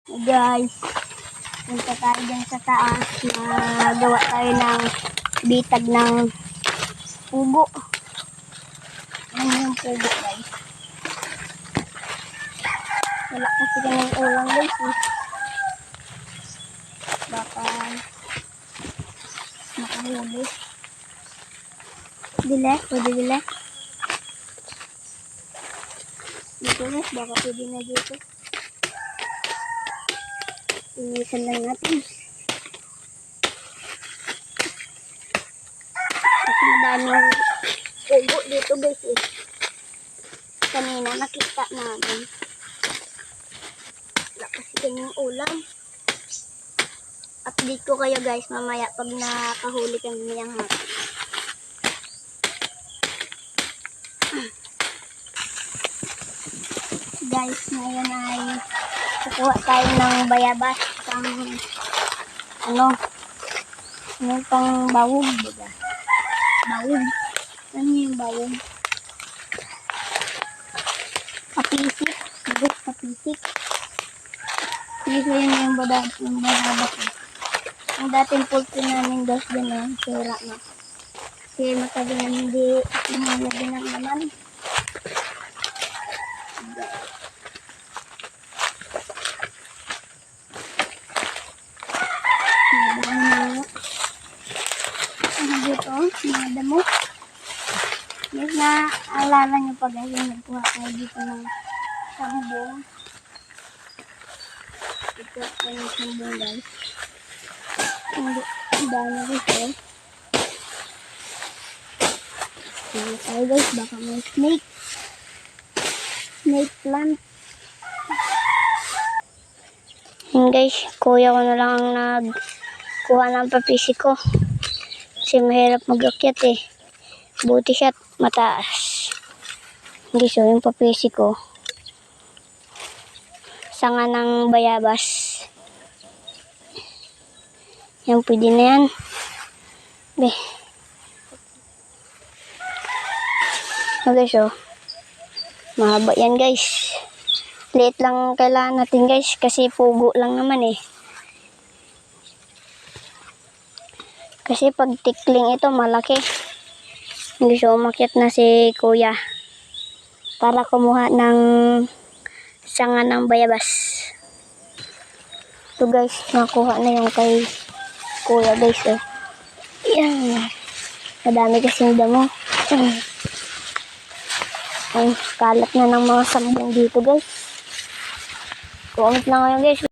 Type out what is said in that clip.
Guys, punta tayo dyan sa taas na gawa tayo ng bitag ng pugo. Ano yung pugo, guys? Wala kasi kanyang ulang, guys. Baka makahuli. Dile, pwede dile. Dito, guys, baka pwede na dito. Inisan lang natin. Kasi madaming pugo dito, guys. Kanina nakita namin. Wala kasi kanyang ulam. Update ko kayo, guys, mamaya pag nakahuli kami niyang hapon. Guys, ngayon ay kukuha tayo ng bayabas pang ano pang bawog, diba? Bawog. Ano yung bawog? Kapisik. Bugok kapisik. Dito yun yung bayabas. Ang dating pulpo namin, guys, din sira na. Kasi matagal na hindi lumalagyan ng naman. Dito, mga damo. Yes, naalala nyo pa, guys, yung nagkuha tayo dito ng sambong. Ito ay yung sambong, guys. Ang dami dito. Sige tayo, guys, baka may snake plant. Yan, guys, kuya ko na lang ang nagkuha ng papisi ko. Kasi mahirap mag-akyat eh. Buti siya mataas. Hindi so yung papisi ko. Sanga ng bayabas. Yan, pwede na yan. Be. Okay, so. Mahaba yan, guys. Liit lang kailangan natin, guys. Kasi pugo lang naman eh. Kasi pag tikling ito, malaki. Hindi siya umakyat na si kuya. Para kumuha ng sanga ng bayabas. Ito, guys, nakuha na yung kay kuya, guys. Eh. Yan. Madami kasing damo. Ang kalat na ng mga sambong dito, guys. Comment lang ngayon, guys.